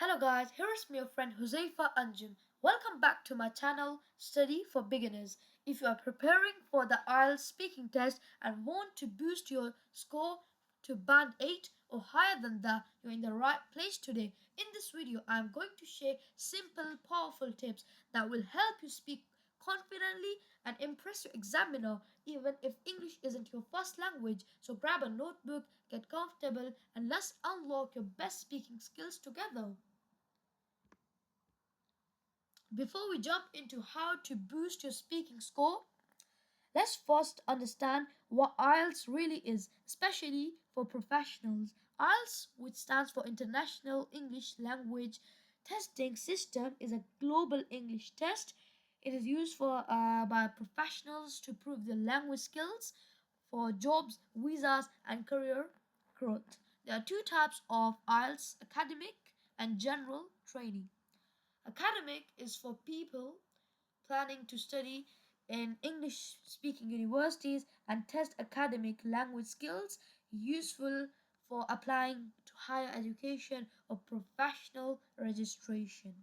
Hello guys, here's me your friend Huzaifa Anjum. Welcome back to my channel Study for Beginners. If you are preparing for the IELTS speaking test and want to boost your score to band 8 or higher than that, you're in the right place today. In this video, I am going to share simple, powerful tips that will help you speak confidently and impress your examiner even if English isn't your first language. So grab a notebook, get comfortable, and let's unlock your best speaking skills together. Before we jump into how to boost your speaking score, let's first understand what IELTS really is, especially for professionals. IELTS, which stands for International English Language Testing System, is a global English test. It is used by professionals to prove their language skills for jobs, visas, and career growth. There are two types of IELTS: academic and general training. Academic is for people planning to study in English speaking universities and test academic language skills useful for applying to higher education or professional registration.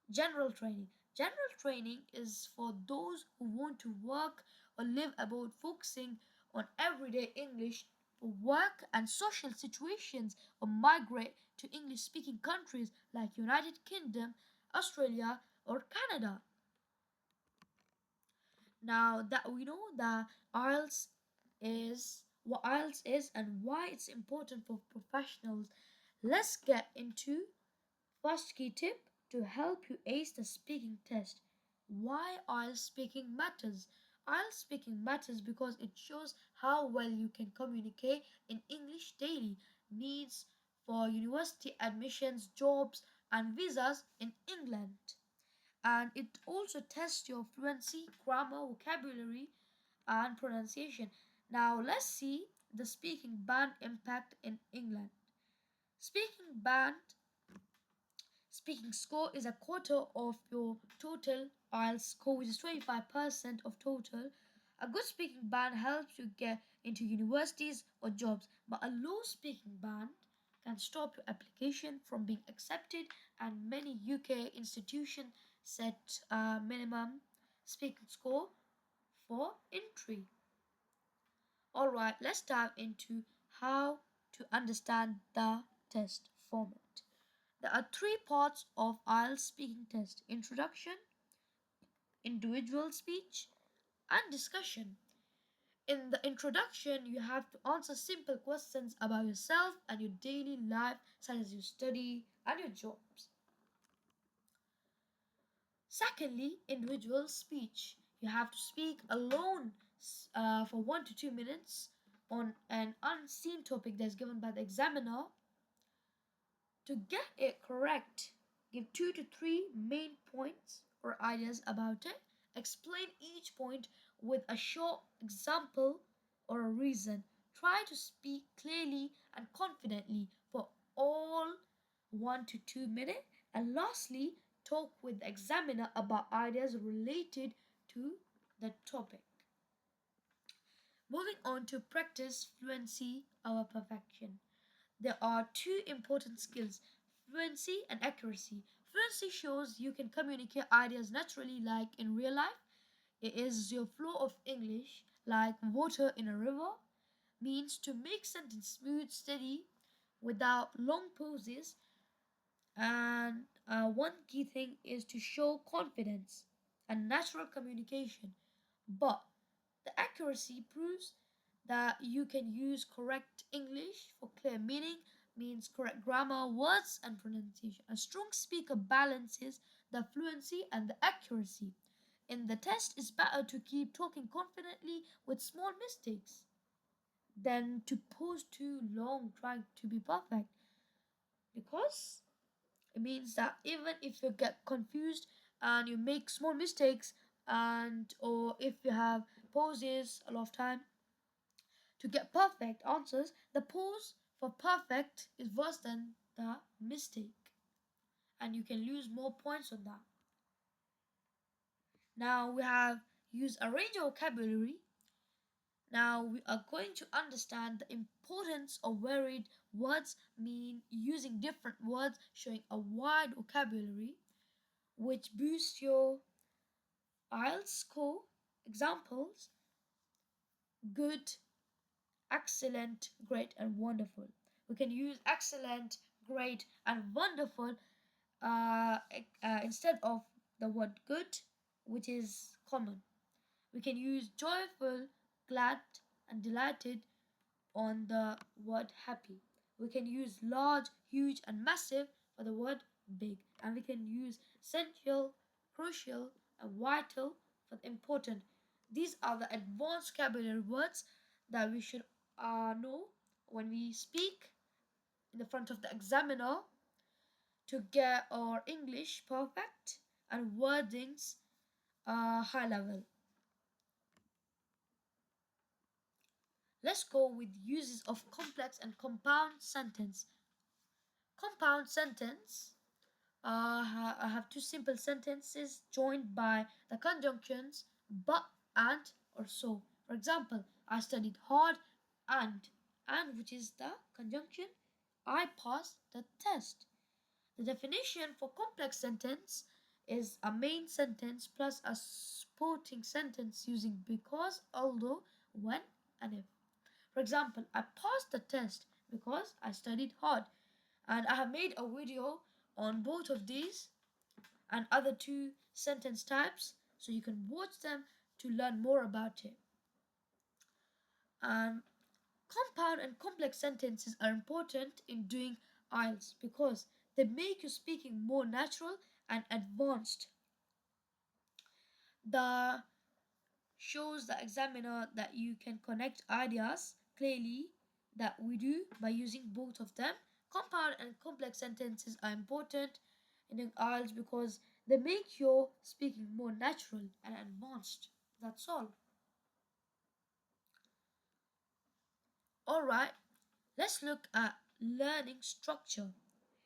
General training. General training is for those who want to work or live abroad, focusing on everyday English for work and social situations, or migrate to English speaking countries like United Kingdom, Australia, or Canada. Now that we know that IELTS is what IELTS is and why it's important for professionals, let's get into first key tip to help you ace the speaking test. Why IELTS speaking matters. IELTS speaking matters because it shows how well you can communicate in English daily needs for university admissions, jobs, and visas in England. And it also tests your fluency, grammar, vocabulary, and pronunciation. Now let's see the speaking band impact in England. Speaking band Speaking score is a quarter of your total IELTS score, which is 25% of total. A good speaking band helps you get into universities or jobs, but a low speaking band can stop your application from being accepted, and many UK institutions set a minimum speaking score for entry. Alright, let's dive into how to understand the test format. There are three parts of IELTS speaking test: introduction, individual speech, and discussion. In the introduction, you have to answer simple questions about yourself and your daily life, such as your study and your jobs. Secondly, individual speech. You have to speak alone for 1 to 2 minutes on an unseen topic that's given by the examiner. To get it correct, give 2 to 3 main points or ideas about it. Explain each point with a short example or a reason. Try to speak clearly and confidently for all 1 to 2 minutes. And lastly, talk with the examiner about ideas related to the topic. Moving on to practice fluency or perfection. There are two important skills: fluency and accuracy. Fluency shows you can communicate ideas naturally, like in real life. It is your flow of English, like water in a river, means to make sentence smooth, steady, without long pauses. And one key thing is to show confidence and natural communication. But the accuracy proves that you can use correct English for clear meaning, means correct grammar, words, and pronunciation. A strong speaker balances the fluency and the accuracy. In the test, it's better to keep talking confidently with small mistakes than to pause too long trying to be perfect, because it means that even if you get confused and you make small mistakes, and or if you have pauses a lot of time to get perfect answers, the pause for perfect is worse than the mistake, and you can lose more points on that. Now we have used a range of vocabulary. Now we are going to understand the importance of varied words, mean using different words, showing a wide vocabulary, which boosts your IELTS score. Examples: good, excellent, great, and wonderful. We can use excellent, great, and wonderful instead of the word good, which is common. We can use joyful, glad, and delighted on the word happy. We can use large, huge, and massive for the word big. And we can use essential, crucial, and vital for the important. These are the advanced vocabulary words that we should know when we speak in the front of the examiner to get our English perfect and wordings high level. Let's go with uses of complex and compound sentence. Compound sentence I have two simple sentences joined by the conjunctions but, and, or so. For example, I studied hard and which is the conjunction, I passed the test. The definition for complex sentence is a main sentence plus a supporting sentence using because, although, when, and if. For example, I passed the test because I studied hard, and I have made a video on both of these and other two sentence types so you can watch them to learn more about it. And compound and complex sentences are important in doing IELTS because they make your speaking more natural and advanced. The shows the examiner that you can connect ideas clearly that we do by using both of them. Compound and complex sentences are important in the IELTS because they make your speaking more natural and advanced. That's all. Alright, let's look at learning structure.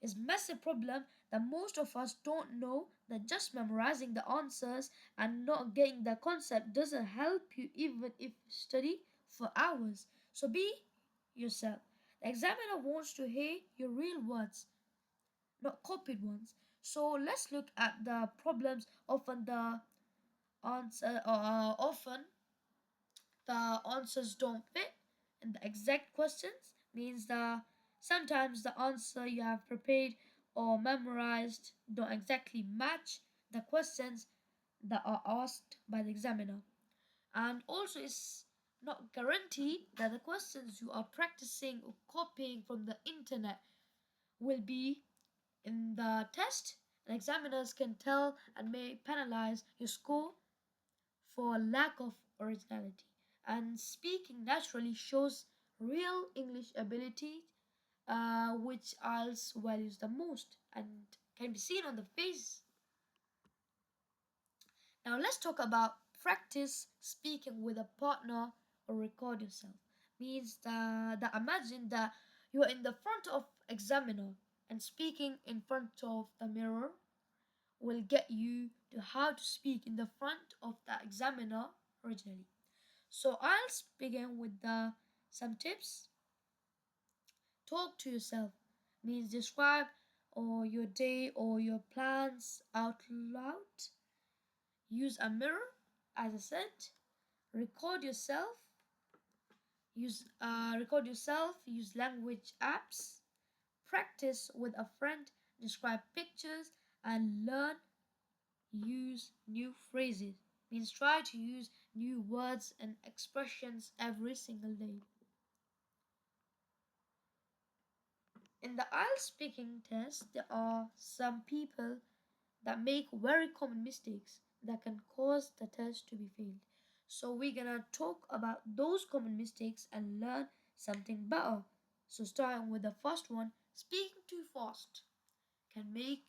It's a massive problem that most of us don't know that just memorizing the answers and not getting the concept doesn't help you even if you study for hours. So be yourself. The examiner wants to hear your real words, not copied ones. So let's look at the problems. Often the answers don't fit in the exact questions, means the sometimes the answer you have prepared or memorized don't exactly match the questions that are asked by the examiner. And also it's not guaranteed that the questions you are practicing or copying from the internet will be in the test, and examiners can tell and may penalize your score for lack of originality. And speaking naturally shows real English ability, which IELTS values the most and can be seen on the face. Now let's talk about practice speaking with a partner or record yourself. Means that imagine that you are in the front of examiner and speaking in front of the mirror will get you to how to speak in the front of the examiner originally. So I'll begin with some tips. Talk to yourself means describe or your day or your plans out loud. Use a mirror, as I said. Record yourself. Use language apps. Practice with a friend. Describe pictures and learn. Use new phrases. Means try to use new words and expressions every single day. In the IELTS speaking test, there are some people that make very common mistakes that can cause the test to be failed. So we're gonna talk about those common mistakes and learn something better. So starting with the first one, speaking too fast can make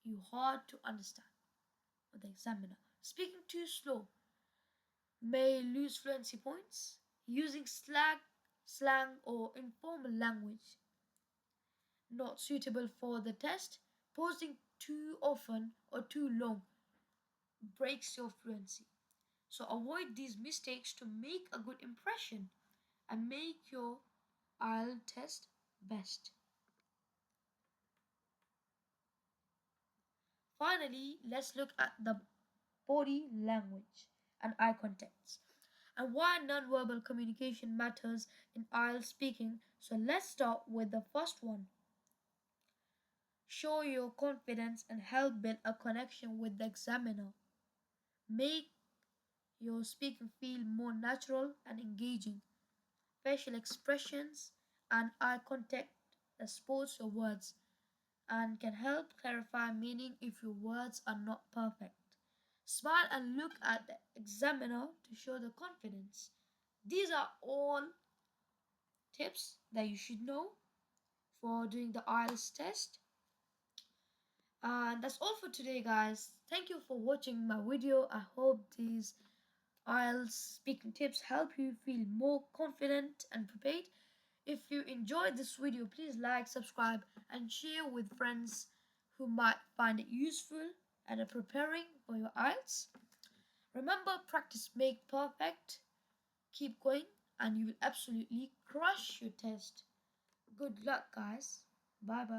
you hard to understand with the examiner. Speaking too slow may lose fluency points. Using slang or informal language not suitable for the test. Pausing too often or too long breaks your fluency. So avoid these mistakes to make a good impression and make your IELTS test best. Finally, let's look at the body language and eye contact and why nonverbal communication matters in IELTS speaking. So let's start with the first one. Show your confidence and help build a connection with the examiner. Make your speaking feel more natural and engaging. Facial expressions and eye contact that supports your words and can help clarify meaning if your words are not perfect. Smile and look at the examiner to show the confidence. These are all tips that you should know for doing the IELTS test. And that's all for today, guys. Thank you for watching my video. I hope these IELTS speaking tips help you feel more confident and prepared. If you enjoyed this video, please like, subscribe, and share with friends who might find it useful and are preparing for your IELTS. Remember, practice make perfect. Keep going, and you will absolutely crush your test. Good luck, guys. Bye bye.